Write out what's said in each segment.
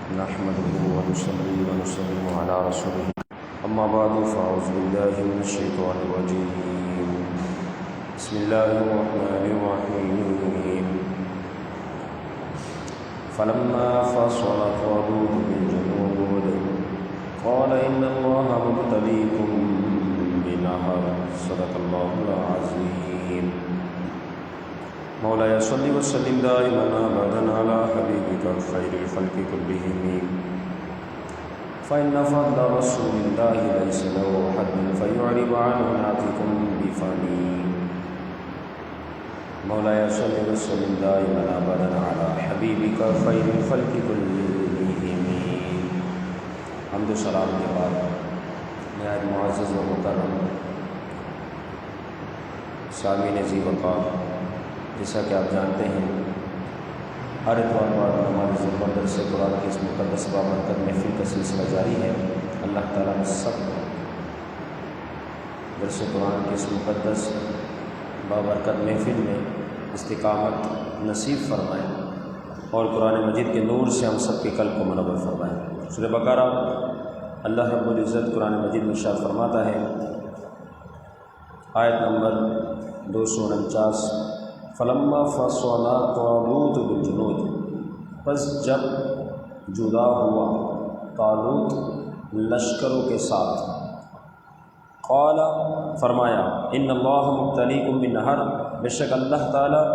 نحمده ونصلي ونسلم على رسوله أما بعد فأعوذ بالله من الشيطان الرجيم بسم الله الرحمن الرحيم فلما فصل طالوت بالجنود قال إن الله مبتليكم بنهر صدق الله العظيم مولاي صل وسلم دائما أبدا على حبيبك خير الخلق كلهم فإن فضل رسول الله ليس له حد فيعرب عنه ناطق بفمه مولاي صل وسلم دائما أبدا على حبيبك خير الخلق كلهم. حمد و سلام کے بعد نہایت معزز و محترم سامعین ذی وقار، جیسا کہ آپ جانتے ہیں ہر اتوار بعد ہماری زبردست سے قرآن کی اس مقدس بابرکت محفل کا سلسلہ جاری ہے. اللہ تعالیٰ ہم سب درس قرآن کی اس مقدس بابرکت محفل میں استقامت نصیب فرمائیں اور قرآن مجید کے نور سے ہم سب کے قلب کو منور فرمائیں. سورہ بقرہ اللہ رب العزت قرآن مجید میں ارشاد فرماتا ہے، آیت نمبر 249، فلما فصل طالوت بالجنود، پس جب جدا ہوا طالوت لشکروں کے ساتھ، قال فرمایا، ان اللہ مبتلیکم بنہر، بے شک اللہ تعالیٰ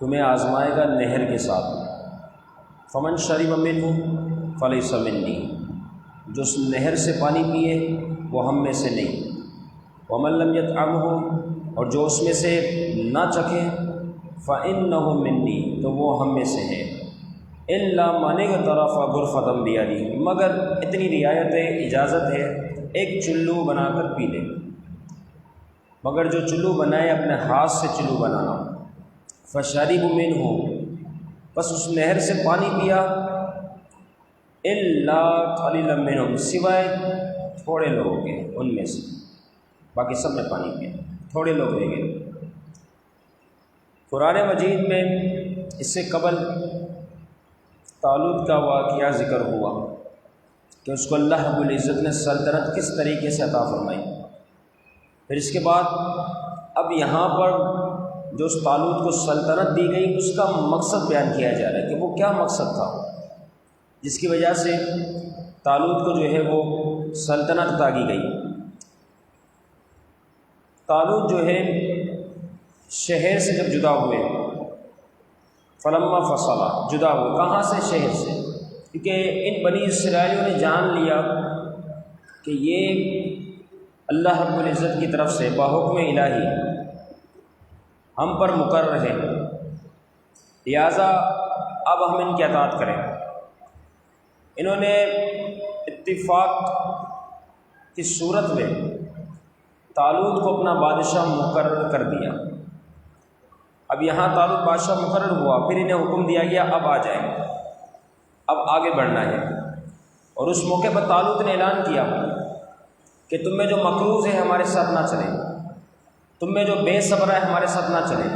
تمہیں آزمائے گا نہر کے ساتھ. فمن شرب منہ فلیس منی، جو اس نہر سے پانی پیے وہ ہم میں سے نہیں. ومن لم یطعمہ، اور جو اس میں سے نہ چکھے، فإنہ منی، تو وہ ہم میں سے ہے. الا من اغترف غرفۃ بیدہ، مگر اتنی رعایت ہے، اجازت ہے، ایک چلو بنا کر پی لے، مگر جو چلو بنائے اپنے ہاتھ سے چلو بنانا. فشربوا منہ، بس اس نہر سے پانی پیا، الا قلیلا منہم، سوائے تھوڑے لوگوں کے ان میں سے، باقی سب نے پانی پیا، تھوڑے لوگ رہ گئے. قرآن مجید میں اس سے قبل طالوت کا واقعہ ذکر ہوا کہ اس کو اللہ رب العزت نے سلطنت کس طریقے سے عطا فرمائی. پھر اس کے بعد اب یہاں پر جو اس طالوت کو سلطنت دی گئی، اس کا مقصد بیان کیا جا رہا ہے کہ وہ کیا مقصد تھا جس کی وجہ سے طالوت کو جو ہے وہ سلطنت عطا کی گئی. طالوت جو ہے شہر سے جب جدا ہوئے، فلما فصلا، جدا ہوئے کہاں سے؟ شہر سے، کیونکہ ان بنی اسرائیلیوں نے جان لیا کہ یہ اللہ رب العزت کی طرف سے بحکم الہی ہم پر مقرر ہے، لہٰذا اب ہم ان کی اطاعت کریں. انہوں نے اتفاق کی صورت میں طالوت کو اپنا بادشاہ مقرر کر دیا. اب یہاں طالوت بادشاہ مقرر ہوا، پھر انہیں حکم دیا گیا اب آ جائیں، اب آگے بڑھنا ہے. اور اس موقع پر طالوت نے اعلان کیا کہ تم میں جو مقروض ہے ہمارے ساتھ نہ چلے، تم میں جو بے صبر ہے ہمارے ساتھ نہ چلے،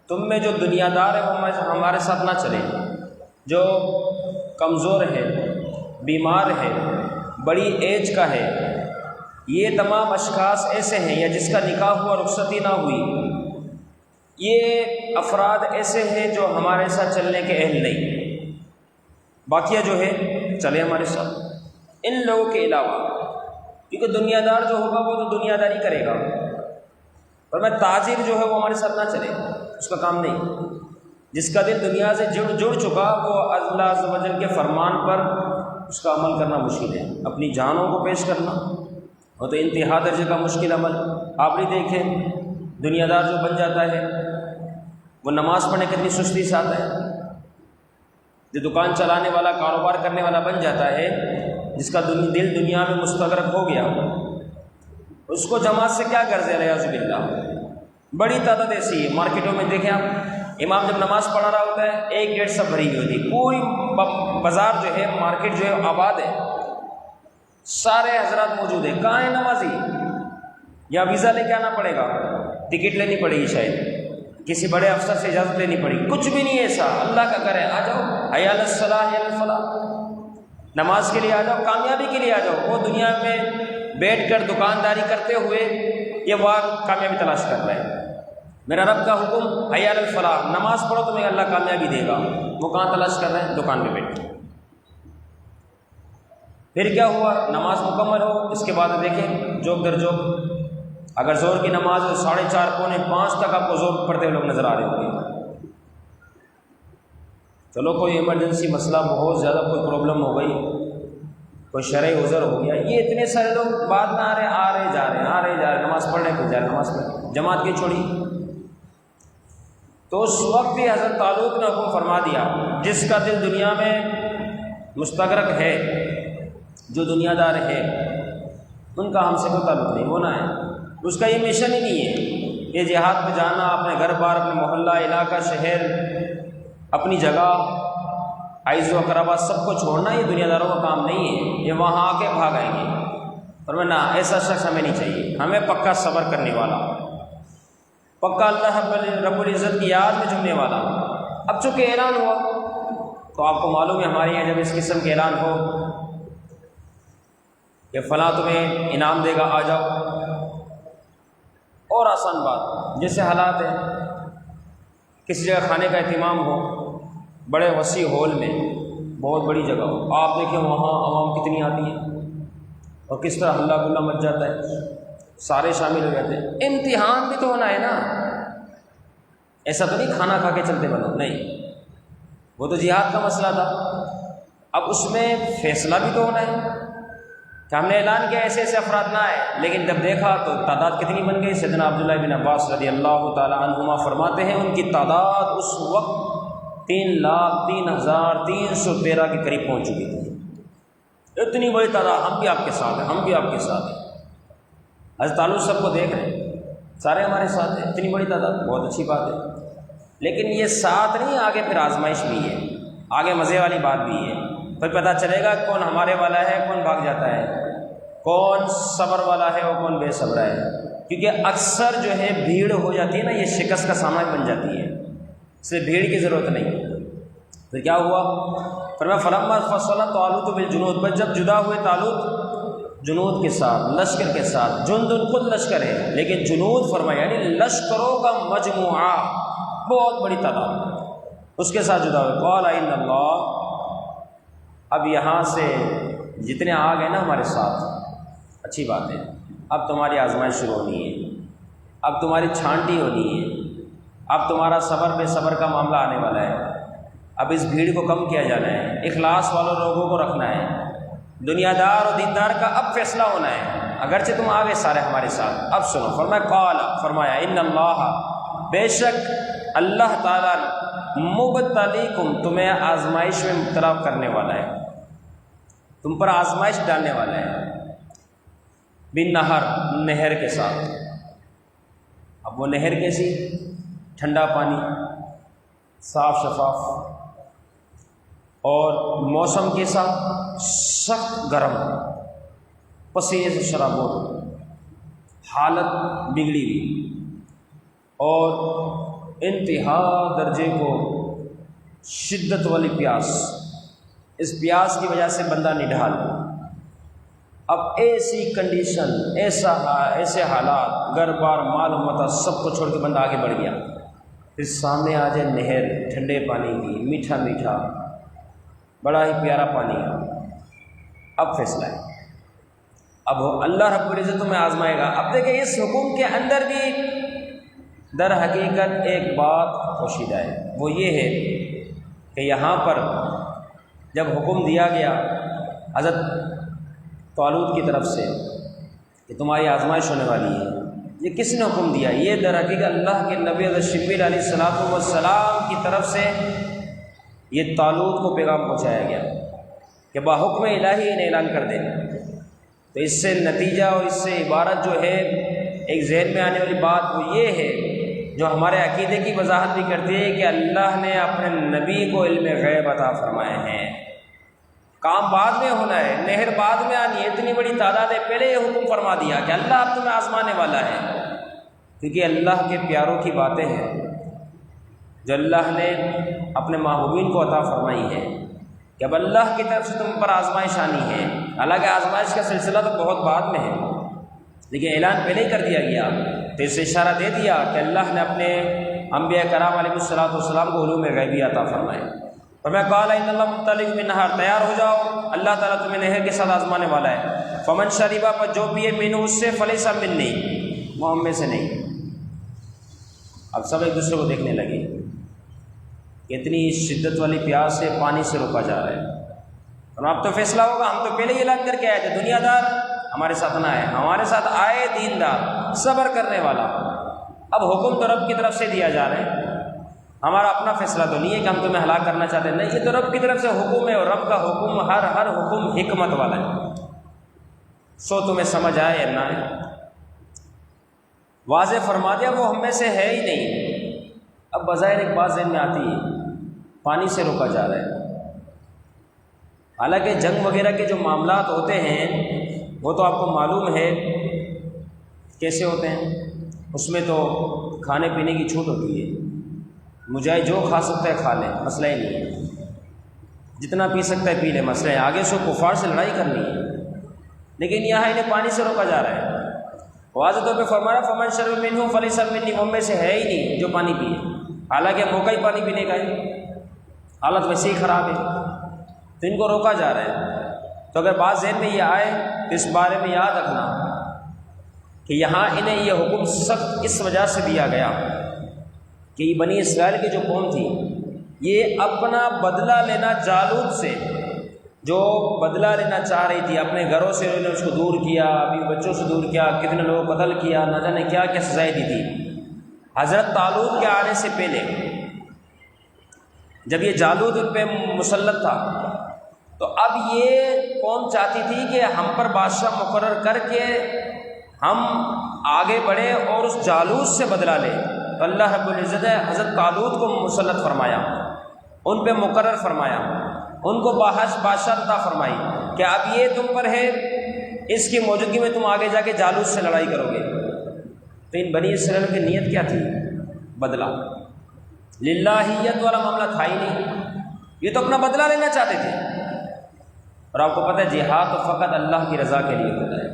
تم میں جو دنیا دار ہے وہ ہمارے ساتھ نہ چلے، جو کمزور ہے، بیمار ہے، بڑی ایج کا ہے، یہ تمام اشخاص ایسے ہیں، یا جس کا نکاح ہوا رخصتی نہ ہوئی، یہ افراد ایسے ہیں جو ہمارے ساتھ چلنے کے اہل نہیں، باقیہ جو ہے چلے ہمارے ساتھ. ان لوگوں کے علاوہ، کیونکہ دنیا دار جو ہوگا وہ تو دنیا داری کرے گا، پر میں تاجر جو ہے وہ ہمارے ساتھ نہ چلے، اس کا کام نہیں. جس کا دل دنیا سے جڑ چکا، وہ اللہ عز و جل کے فرمان پر اس کا عمل کرنا مشکل ہے. اپنی جانوں کو پیش کرنا وہ تو انتہا درجے کا مشکل عمل. آپ بھی دیکھیں، دنیا دار جو بن جاتا ہے وہ نماز پڑھنے کتنی سستی سے آتا ہے. جو دکان چلانے والا، کاروبار کرنے والا بن جاتا ہے، جس کا دل دنیا میں مستغرق ہو گیا، اس کو جماعت سے کیا غرض ہے؟ الیاذ باللہ. بڑی تعداد ایسی ہے مارکیٹوں میں، دیکھیں آپ، امام جب نماز پڑھا رہا ہوتا ہے ایک گیٹ سب بھری ہوئی ہوتی، پوری بازار جو ہے، مارکیٹ جو ہے آباد ہے، سارے حضرات موجود ہیں. کہاں ہے نمازی؟ یا ویزا لے کے آنا پڑے گا، ٹکٹ لینی پڑے گی، شاید کسی بڑے افسر سے اجازت لینی پڑے گی. کچھ بھی نہیں ایسا، اللہ کا کرے، آ جاؤ حی علی الصلاح حی علی الفلاح، نماز کے لیے آ جاؤ، کامیابی کے لیے آ جاؤ۔ وہ دنیا میں بیٹھ کر دکانداری کرتے ہوئے یہ وہاں کامیابی تلاش کر رہے ہیں۔ میرا رب کا حکم حی علی الفلاح، نماز پڑھو تمہیں اللہ کامیابی دے گا، وہ کہاں تلاش کر رہے ہیں؟ دکان میں بیٹھ کے۔ پھر کیا ہوا؟ نماز مکمل ہو، اس کے بعد دیکھیں جوک در جوک، اگر زور کی نماز ہو 4:30 پونے 5 تک آپ کو زور پڑھتے ہوئے لوگ نظر آ رہے ہوں گے۔ چلو کوئی ایمرجنسی مسئلہ، بہت زیادہ کوئی پرابلم ہو گئی، کوئی شرعی عذر ہو گیا، یہ اتنے سارے لوگ بعد میں آ رہے جا رہے ہیں، نماز پڑھنے کو جا رہے، نماز پڑھ جماعت کی چھوڑی۔ تو اس وقت بھی حضرت طالوت نے حکم فرما دیا، جس کا دل دنیا میں مستغرق ہے، جو دنیا دار ہے، ان کا ہم سے کوئی تعلق نہیں ہونا ہے، اس کا یہ مشن ہی نہیں ہے۔ یہ جہاد پہ جانا، اپنے گھر بار، اپنے محلہ، علاقہ، شہر، اپنی جگہ، عیز و اقربا سب کو چھوڑنا، یہ دنیا داروں کا کام نہیں ہے، یہ وہاں آ کے بھاگ آئیں گے۔ فرمایا نہ، ایسا شخص ہمیں نہیں چاہیے، ہمیں پکا صبر کرنے والا، پکا اللہ رب العزت کی یاد میں جمنے والا۔ اب چونکہ اعلان ہوا تو آپ کو معلوم ہے ہمارے یہاں جب اس قسم کے اعلان ہو کہ فلاں تمہیں انعام دے گا، آ جاؤ، اور آسان بات، جیسے حالات ہیں، کسی جگہ کھانے کا اہتمام ہو، بڑے وسیع ہال میں، بہت بڑی جگہ ہو، آپ دیکھیں وہاں عوام کتنی آتی ہے اور کس طرح ہلہ گلا مچ جاتا ہے، سارے شامل ہو جاتے ہیں۔ امتحان بھی تو ہونا ہے نا، ایسا تو نہیں کھانا کھا کے چلتے بنو، نہیں، وہ تو جہاد کا مسئلہ تھا۔ اب اس میں فیصلہ بھی تو ہونا ہے کہ ہم نے اعلان کیا ایسے ایسے افراد نہ آئے، لیکن جب دیکھا تو تعداد کتنی بن گئی۔ سیدنا عبداللہ بن عباس رضی اللہ تعالی عنہما فرماتے ہیں ان کی تعداد اس وقت 3,03,313 کے قریب پہنچ چکی تھی۔ اتنی بڑی تعداد، ہم بھی آپ کے ساتھ ہیں، ہم بھی آپ کے ساتھ ہیں۔ حضرت طالوت سب کو دیکھ رہے ہیں، سارے ہمارے ساتھ ہیں، اتنی بڑی تعداد، بہت اچھی بات ہے، لیکن یہ ساتھ نہیں، آگے پھر آزمائش بھی ہے، آگے مزے والی بات بھی ہے۔ پھر پتہ چلے گا کون ہمارے والا ہے، کون بھاگ جاتا ہے، کون صبر والا ہے اور کون بے صبر ہے، کیونکہ اکثر جو ہے بھیڑ ہو جاتی ہے نا، یہ شکست کا سامان بن جاتی ہے، اس لیے بھیڑ کی ضرورت نہیں۔ پھر کیا ہوا؟ فرمایا فلما فصل طالوت بالجنود، بس جب جدا ہوئے طالوت جنود کے ساتھ، لشکر کے ساتھ، جندن خود لشکر ہے لیکن جنود فرمایا یعنی لشکروں کا مجموعہ، بہت بڑی تعداد، اس کے ساتھ جدا ہوئے۔ قال ان اللہ، اب یہاں سے جتنے آ گئے نا ہمارے ساتھ، اچھی بات ہے، اب تمہاری آزمائش شروع ہونی ہے، اب تمہاری چھانٹی ہونی ہے، اب تمہارا صبر بے صبر کا معاملہ آنے والا ہے، اب اس بھیڑ کو کم کیا جانا ہے، اخلاص والوں لوگوں کو رکھنا ہے، دنیا دار اور دیندار کا اب فیصلہ ہونا ہے، اگرچہ تم آ گئے سارے ہمارے ساتھ۔ اب سنو، فرمایا قال، فرمایا ان اللہ، بے شک اللہ تعالیٰ مبتلیکم، تمہیں آزمائش میں مبتلا کرنے والا ہے، تم پر آزمائش ڈالنے والا ہے، بالنہر، نہر کے ساتھ۔ اب وہ نہر کیسی؟ ٹھنڈا پانی، صاف شفاف، اور موسم کے ساتھ سخت گرم، پسینے سے شرابور، حالت بگڑی ہوئی، اور انتہا درجے کو شدت والی پیاس، اس پیاس کی وجہ سے بندہ نڈھال۔ اب ایسی کنڈیشن، ایسے حالات، گھر بار مال و متا سب کو چھوڑ کے بندہ آگے بڑھ گیا، پھر سامنے آ جائے نہر ٹھنڈے پانی کی، میٹھا میٹھا، بڑا ہی پیارا پانی، اب فیصلہ ہے، اب اللہ رب العزت تمہیں آزمائے گا۔ اب دیکھیں اس حکم کے اندر بھی در حقیقت ایک بات پوشیدہ ہے، وہ یہ ہے کہ یہاں پر جب حکم دیا گیا حضرت طالوت کی طرف سے کہ تمہاری آزمائش ہونے والی ہے، یہ کس نے حکم دیا؟ یہ در حقیقت اللہ کے نبی حضرت شبیل علیہ السلام کی طرف سے یہ طالوت کو پیغام پہنچایا گیا کہ باحکم الہی انہیں اعلان کر دے۔ تو اس سے نتیجہ اور اس سے عبارت جو ہے، ایک ذہن میں آنے والی بات وہ یہ ہے جو ہمارے عقیدے کی وضاحت بھی کرتی ہے کہ اللہ نے اپنے نبی کو علم غیب عطا فرمائے ہیں، کام بعد میں ہونا ہے، نہر بعد میں آنی ہے، اتنی بڑی تعداد ہے، پہلے یہ حکم فرما دیا کہ اللہ اب تمہیں آزمانے والا ہے، کیونکہ اللہ کے پیاروں کی باتیں ہیں، جو اللہ نے اپنے محبوبین کو عطا فرمائی ہے کہ اب اللہ کی طرف سے تم پر آزمائش آنی ہے۔ حالانکہ آزمائش کا سلسلہ تو بہت بعد میں ہے، لیکن اعلان پہلے ہی کر دیا گیا، تو اس سے اشارہ دے دیا کہ اللہ نے اپنے انبیاء کرام علیہ السلام کو علوم غیبی عطا فرمائے۔ اور میں قال ان اللہ مطلق من نہار، تیار ہو جاؤ، اللہ تعالیٰ تمہیں نہر کے ساتھ آزمانے والا ہے۔ فمن شریبا، پر جو پیے مینہ اس سے، فلیسا منی، وہ ہم میں سے نہیں۔ اب سب ایک دوسرے کو دیکھنے لگے کہ اتنی شدت والی پیاس سے پانی سے روکا جا رہا ہے، اور اب تو فیصلہ ہوگا، ہم تو پہلے ہی اعلان کر کے آئے تھے دنیا دار ہمارے ساتھ نہ آئے، ہمارے ساتھ آئے دیندار صبر کرنے والا۔ اب حکم تو رب کی طرف سے دیا جا رہا ہے، ہمارا اپنا فیصلہ تو نہیں ہے کہ ہم تمہیں ہلاک کرنا چاہتے ہیں، نہیں، یہ تو رب کی طرف سے حکم ہے، اور رب کا حکم ہر حکم حکمت والا ہے، سو تمہیں سمجھ آئے یا نہ آئے۔ واضح فرما دیا وہ ہم میں سے ہے ہی نہیں۔ اب بظاہر ایک بات ذہن میں آتی ہے، پانی سے روکا جا رہا ہے، حالانکہ جنگ وغیرہ کے جو معاملات ہوتے ہیں وہ تو آپ کو معلوم ہے کیسے ہوتے ہیں، اس میں تو کھانے پینے کی چھوٹ ہوتی ہے، مجاہد جو کھا سکتا ہے کھا لے، مسئلہ ہی نہیں ہے، جتنا پی سکتا ہے پی لے، مسئلہ ہے، آگے سے کفار سے لڑائی کرنی ہے، لیکن یہاں انہیں پانی سے روکا جا رہا ہے۔ واضح طور پہ فرمایا فمن شرب منہ فلیس منی، وہ میں سے ہے ہی نہیں جو پانی پیے، حالانکہ موقع ہی پانی پینے کا ہے، حالت ویسے ہی خراب ہے، تو ان کو روکا جا رہا ہے۔ تو اگر بات ذہن میں یہ آئے تو اس بارے میں یاد رکھنا کہ یہاں انہیں یہ حکم سخت اس وجہ سے دیا گیا کہ یہ بنی اسرائیل کی جو قوم تھی، یہ اپنا بدلہ لینا جالوت سے، جو بدلہ لینا چاہ رہی تھی، اپنے گھروں سے انہوں نے اس کو دور کیا، ابھی بچوں سے دور کیا، کتنے لوگوں کو قتل کیا، نہ جانے کیا کیا سزائیں دی تھی۔ حضرت طالوت کے آنے سے پہلے جب یہ جالوت ان پہ مسلط تھا، تو اب یہ قوم چاہتی تھی کہ ہم پر بادشاہ مقرر کر کے ہم آگے بڑھیں اور اس جالوت سے بدلہ لیں۔ تو اللہ رب العزت نے حضرت طالوت کو مسلط فرمایا، ان پہ مقرر فرمایا، ان کو بادشاہ عطا فرمائی کہ اب یہ تم پر ہے، اس کی موجودگی میں تم آگے جا کے جالوت سے لڑائی کرو گے۔ تو ان بنی اسرائیل کی نیت کیا تھی؟ بدلہ، للہیت والا معاملہ تھا ہی نہیں، یہ تو اپنا بدلہ لینا چاہتے تھے۔ اور آپ کو پتہ ہے جہاد تو فقط اللہ کی رضا کے لیے ہوتا ہے،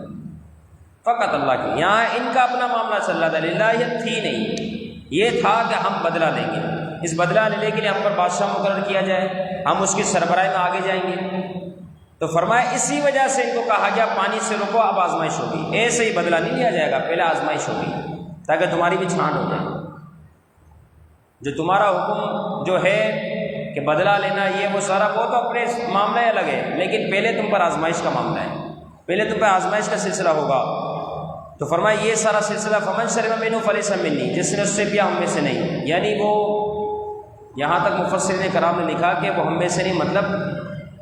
فقط اللہ کی، یہاں ان کا اپنا معاملہ چل رہا تھا، للہیت تھی نہیں، یہ تھا کہ ہم بدلہ لیں گے، اس بدلہ لینے کے لیے ہم پر بادشاہ مقرر کیا جائے، ہم اس کی سربراہی میں آگے جائیں گے۔ تو فرمایا اسی وجہ سے ان کو کہا گیا پانی سے رکو، اب آزمائش ہوگی، ایسے ہی بدلہ نہیں لیا جائے گا، پہلے آزمائش ہوگی تاکہ تمہاری بھی چھان ہو جائے۔ جو تمہارا حکم جو ہے کہ بدلہ لینا، یہ وہ سارا وہ تو اپنے معاملہ الگ ہے، لیکن پہلے تم پر آزمائش کا معاملہ ہے، پہلے تم پر آزمائش کا سلسلہ ہوگا۔ تو فرمایا یہ سارا سلسلہ فمن شرب منہ فلیس منی، جس نے اس سے پیا ہم میں سے نہیں، یعنی وہ یہاں تک مفسرین کرام نے لکھا کہ وہ ہم میں سے نہیں، مطلب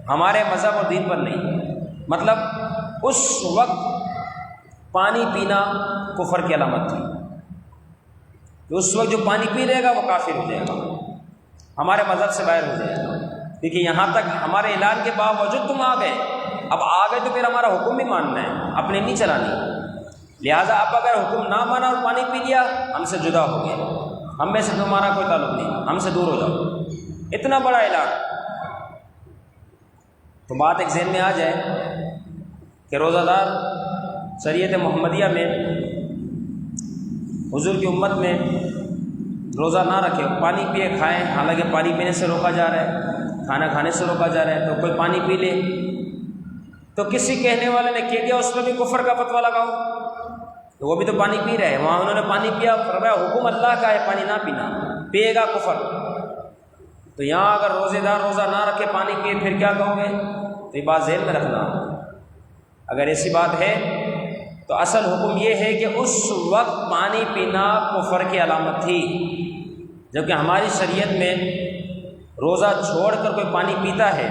ہمارے مذہب اور دین پر نہیں، مطلب اس وقت پانی پینا کفر کی علامت تھی، تو اس وقت جو پانی پی لے گا وہ کافر ہو جائے گا، ہمارے مذہب سے باہر ہو جائے گا، کیونکہ یہاں تک ہمارے اعلان کے باوجود تم آ گئے، اب آ گئے تو پھر ہمارا حکم بھی ماننا ہے، اپنے نہیں چلانی، لہٰذا اب اگر حکم نہ مانا اور پانی پی لیا، ہم سے جدا ہو گئے، ہم میں سے تمہارا کوئی تعلق نہیں، ہم سے دور ہو جاؤ، اتنا بڑا اعلان۔ تو بات ایک ذہن میں آ جائے کہ روزہ دار شریعت محمدیہ میں حضور کی امت میں روزہ نہ رکھے، پانی پیے کھائیں، حالانکہ پانی پینے سے روکا جا رہا ہے، کھانا کھانے سے روکا جا رہا ہے، تو کوئی پانی پی لے تو کسی کہنے والے نے کہہ دیا اس پہ بھی کفر کا فتویٰ لگاؤ، تو وہ بھی تو پانی پی رہے ہیں، وہاں انہوں نے پانی پیا، فرمایا حکم اللہ کا ہے پانی نہ پینا، پیے گا کفر۔ تو یہاں اگر روزے دار روزہ نہ رکھے پانی پیے پھر کیا کہو گے؟ تو یہ بات ذہن میں رکھنا، اگر ایسی بات ہے تو اصل حکم یہ ہے کہ اس وقت پانی پینا کفر کی علامت تھی، جبکہ ہماری شریعت میں روزہ چھوڑ کر کوئی پانی پیتا ہے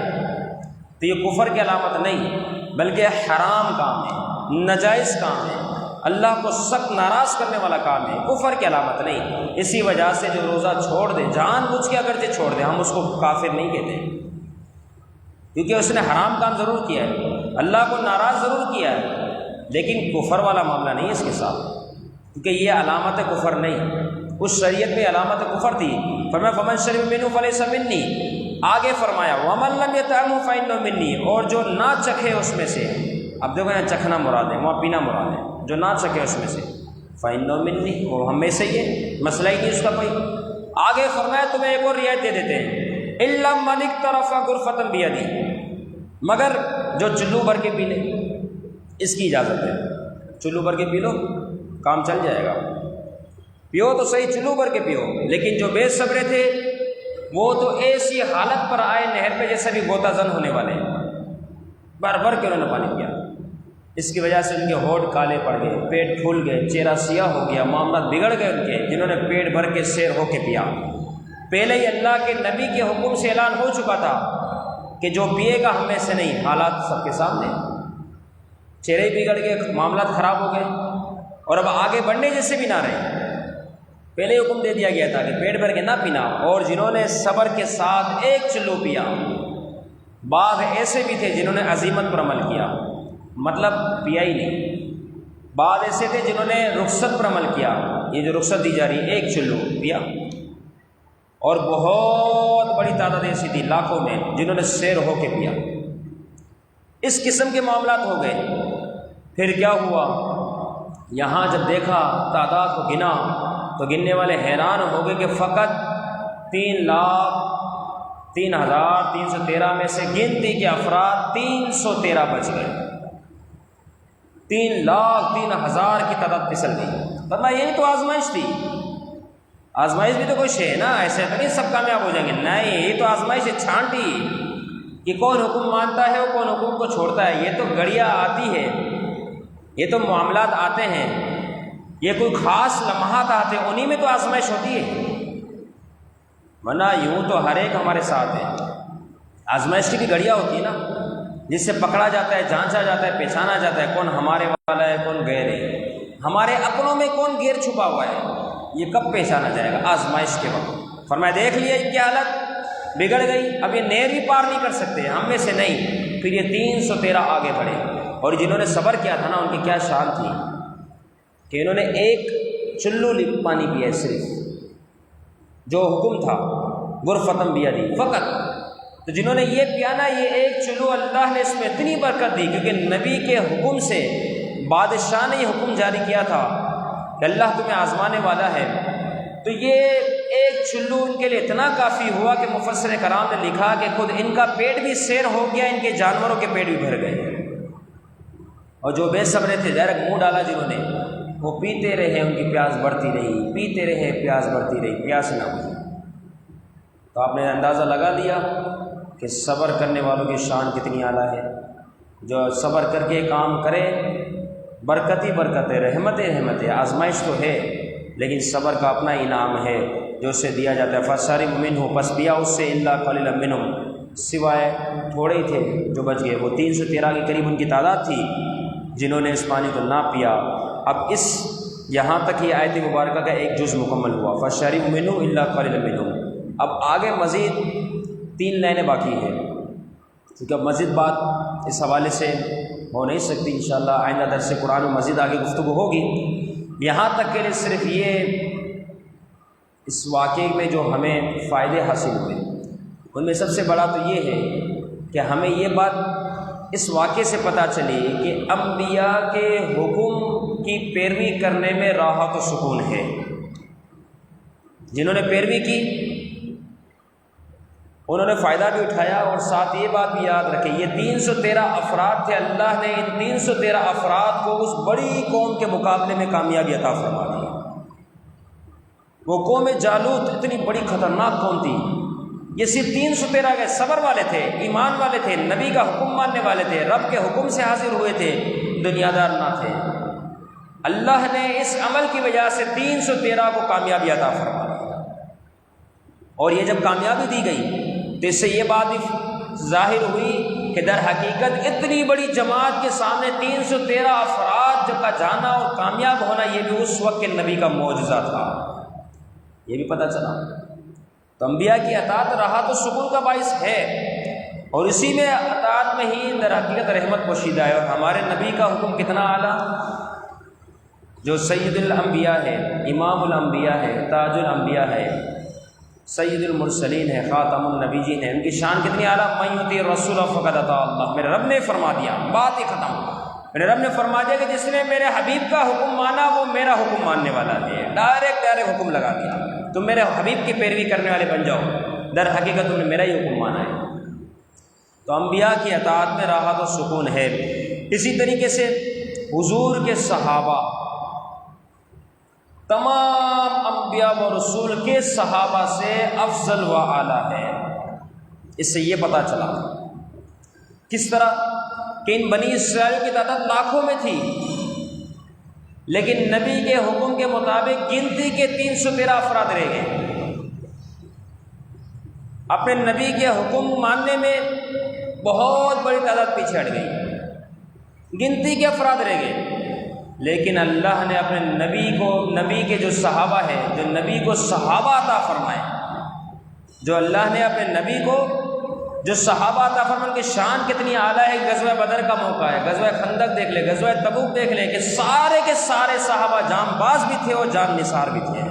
تو یہ کفر کی علامت نہیں، بلکہ حرام کام ہے، ناجائز کام ہے، اللہ کو سخت ناراض کرنے والا کام ہے، کفر کی علامت نہیں۔ اسی وجہ سے جو روزہ چھوڑ دے، جان بوجھ کے اگرچہ چھوڑ دے، ہم اس کو کافر نہیں کہتے، کیونکہ اس نے حرام کام ضرور کیا ہے، اللہ کو ناراض ضرور کیا ہے، لیکن کفر والا معاملہ نہیں ہے اس کے ساتھ، کیونکہ یہ علامت کفر نہیں، اس شریعت میں علامت کفر تھی فرمایا فمن شرب منہ فلیس منی، آگے فرمایا ومن لم یطعمہ فإنہ منی، اور جو نہ چکھے اس میں سے، اب دیکھو یہاں چکھنا مراد ہے، وہاں پینا مراد ہے، جو نہ چکھے اس میں سے فإنہ منی، وہ ہم میں سے ہی ہے، مسئلہ ہی نہیں اس کا کوئی۔ آگے فرمایا تمہیں ایک اور رعایت دے دیتے ہیں، الا من اقترف غرفۃ بیدی، مگر جو چلو بھر کے پی لے، اس کی اجازت ہے، چلو بھر کے پی لو کام چل جائے گا، پیو تو صحیح، چلو بھر کے پیو، لیکن جو بے صبرے تھے وہ تو ایسی حالت پر آئے نہر پہ جیسے بھی غوطہ زن ہونے والے، بھر بھر کے انہوں نے پانی پیا، اس کی وجہ سے ان کے ہونٹ کالے پڑ گئے، پیٹ پھول گئے، چہرہ سیاہ ہو گیا، معاملات بگڑ گئے ان کے، جنہوں نے پیٹ بھر کے سیر ہو کے پیا۔ پہلے ہی اللہ کے نبی کے حکم سے اعلان ہو چکا تھا کہ جو پیے گا ہم میں سے نہیں، حالات سب کے سامنے، چہرے بگڑ گئے، معاملات خراب ہو گئے، اور اب آگے بڑھنے جیسے بھی نہ رہے۔ پہلے حکم دے دیا گیا تھا کہ پیٹ بھر کے نہ پینا، اور جنہوں نے صبر کے ساتھ ایک چلو پیا، بعض ایسے بھی تھے جنہوں نے عزیمت پر عمل کیا، مطلب پیا ہی نہیں، بعض ایسے تھے جنہوں نے رخصت پر عمل کیا، یہ جو رخصت دی جا رہی ہے ایک چلو پیا، اور بہت بڑی تعداد ایسی تھی لاکھوں میں جنہوں نے سیر ہو کے پیا۔ اس قسم کے معاملات ہو گئے۔ پھر کیا ہوا، یہاں جب دیکھا تعداد کو گنا تو گننے والے حیران ہو گئے کہ فقط 3,03,313 میں سے گنتی کے افراد 313 بچ گئے، 3,03,000 کی تعداد پھسل گئی۔ فرمایا یہی تو آزمائش تھی، آزمائش بھی تو کوئی شے ہے نا، ایسے تو نہیں سب کامیاب ہو جائیں گے، نہیں، یہ تو آزمائش چھانٹی کہ کون حکم مانتا ہے اور کون حکم کو چھوڑتا ہے، یہ تو گھڑیاں آتی ہے، یہ تو معاملات آتے ہیں، یہ کوئی خاص لمحات آتے ہیں، انہی میں تو آزمائش ہوتی ہے، ورنہ یوں تو ہر ایک ہمارے ساتھ ہے۔ آزمائش کی بھی گھڑیاں ہوتی ہے نا، جس سے پکڑا جاتا ہے، جانچا جاتا ہے، پہچانا جاتا ہے کون ہمارے والا ہے کون غیر ہے، ہمارے اپنوں میں کون غیر چھپا ہوا ہے، یہ کب پہچانا جائے گا؟ آزمائش کے وقت۔ فرمایا دیکھ لیا ان کی حالت بگڑ گئی، اب یہ نہر بھی پار نہیں کر سکتے، ہم میں سے نہیں، پھر یہ 313 آگے بڑھے، اور جنہوں نے صبر کیا تھا نا ان کی کیا شان تھی کہ انہوں نے ایک چلو پانی پیا صرف، جو حکم تھا غرفتم بیدی فقط، تو جنہوں نے یہ پیانا، یہ ایک چلو، اللہ نے اس میں اتنی برکت دی کیونکہ نبی کے حکم سے بادشاہ نے یہ حکم جاری کیا تھا کہ اللہ تمہیں آزمانے والا ہے، تو یہ ایک چلو ان کے لیے اتنا کافی ہوا کہ مفسر کرام نے لکھا کہ خود ان کا پیٹ بھی سیر ہو گیا، ان کے جانوروں کے پیٹ بھی بھر گئے، اور جو بے صبرے تھے ڈائریکٹ منہ ڈالا جنہوں نے، وہ پیتے رہے، ان کی پیاس بڑھتی رہی، پیتے رہے، پیاس بڑھتی رہی، پیاس نہ بجھی۔ تو آپ نے اندازہ لگا لیا کہ صبر کرنے والوں کی شان کتنی اعلیٰ ہے، جو صبر کر کے کام کرے، برکت ہی برکت ہے، رحمت رحمت ہے، آزمائش تو ہے لیکن صبر کا اپنا انعام ہے جو اسے دیا جاتا ہے۔ فَشَرِبُوا مِنْهُ، پس پیا اس سے، إِلَّا قَلِيلًا مِنْهُمْ، سوائے تھوڑے ہی تھے جو بچ گئے، وہ 313 کے قریب ان کی تعداد تھی جنہوں نے اس پانی کو نہ پیا۔ اب اس یہاں تک یہ آیت مبارکہ کا ایک جز مکمل ہوا، فَشَرِبُوا مِنْهُ إِلَّا قَلِيلًا مِنْهُمْ۔ اب آگے مزید 3 لائنیں باقی ہیں، کیونکہ اب مزید بات اس حوالے سے ہو نہیں سکتی، انشاءاللہ آئندہ درس قرآن میں مزید آگے گفتگو ہوگی۔ یہاں تک کہ صرف یہ اس واقعے میں جو ہمیں فائدے حاصل ہوئے ان میں سب سے بڑا تو یہ ہے کہ ہمیں یہ بات اس واقعے سے پتہ چلی کہ انبیاء کے حکم کی پیروی کرنے میں راحت و سکون ہے۔ جنہوں نے پیروی کی انہوں نے فائدہ بھی اٹھایا، اور ساتھ یہ بات بھی یاد رکھیں یہ 313 افراد تھے، اللہ نے ان 313 افراد کو اس بڑی قوم کے مقابلے میں کامیابی عطا فرما دی۔ وہ قوم جالوت اتنی بڑی خطرناک قوم تھی، یہ صرف 313 کے صبر والے تھے، ایمان والے تھے، نبی کا حکم ماننے والے تھے، رب کے حکم سے حاضر ہوئے تھے، دنیا دار نہ تھے۔ اللہ نے اس عمل کی وجہ سے 313 کو کامیابی عطا فرما دی، اور یہ جب کامیابی دی گئی تو اس سے یہ بات بھی ظاہر ہوئی کہ در حقیقت اتنی بڑی جماعت کے سامنے 313 افراد کا جانا اور کامیاب ہونا یہ بھی اس وقت کے نبی کا معجزہ تھا، یہ بھی پتہ چلا۔ تو انبیاء کی اطاعت راحت و سکون کا باعث ہے، اور اسی میں اطاعت میں ہی در حقیقت رحمت پوشیدہ ہے۔ اور ہمارے نبی کا حکم کتنا اعلیٰ، جو سید الانبیاء ہے، امام الانبیاء ہے، تاج الانبیاء ہے، سید المرسلین ہے، خاتم النبیین ہے، ان کی شان کتنی اعلیٰ، من یطیع الرسول فقد اطاع اللہ، میرے رب نے فرما دیا، بات ہی ختم، میرے رب نے فرما دیا کہ جس نے میرے حبیب کا حکم مانا وہ میرا حکم ماننے والا ہے، ڈائریکٹ حکم لگا دیا، تم میرے حبیب کی پیروی کرنے والے بن جاؤ، در حقیقت تم نے میرا ہی حکم مانا ہے۔ تو انبیاء کی اطاعت میں راحت و سکون ہے۔ اسی طریقے سے حضور کے صحابہ تمام انبیاء و رسول کے صحابہ سے افضل و اعلیٰ ہے۔ اس سے یہ پتہ چلا کس طرح کہ ان بنی اسرائیل کی تعداد لاکھوں میں تھی، لیکن نبی کے حکم کے مطابق گنتی کے 313 افراد رہ گئے۔ اپنے نبی کے حکم ماننے میں بہت بڑی تعداد پیچھے ہٹ گئی، گنتی کے افراد رہ گئے، لیکن اللہ نے اپنے نبی کے جو صحابہ ہیں، جو نبی کو صحابہ عطا فرمائے، جو اللہ نے اپنے نبی کو جو صحابہ عطا فرمائے، ان کی شان کتنی اعلیٰ ہے۔ غزوہ بدر کا موقع ہے، غزوہ خندق دیکھ لیں، غزوہ تبوک دیکھ لیں کہ سارے کے سارے صحابہ جان باز بھی تھے اور جان نثار بھی تھے،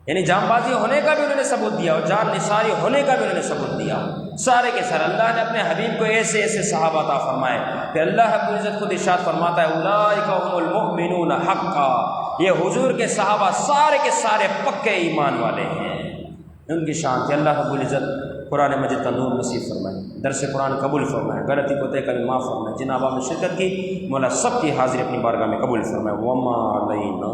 یعنی جان بازی ہونے کا بھی انہوں نے ثبوت دیا اور جان نثاری ہونے کا بھی انہوں نے ثبوت دیا، سارے کے سارے۔ اللہ نے اپنے حبیب کو ایسے ایسے صحابہ عطا فرمائے کہ اللہ رب العزت خود ارشاد فرماتا ہے اولئک هم المؤمنون حقا، یہ حضور کے صحابہ سارے کے سارے پکے ایمان والے ہیں، ان کی شان تھی۔ اللہ رب العزت قرآن مجید کا نور نصیب فرمائے، درس قرآن قبول فرمائے، غلطی کو طے کر معاف فرمائے، جن آبا میں شرکت کی مولا سب کی حاضری اپنی بارگاہ میں قبول فرمائے۔ وما علینا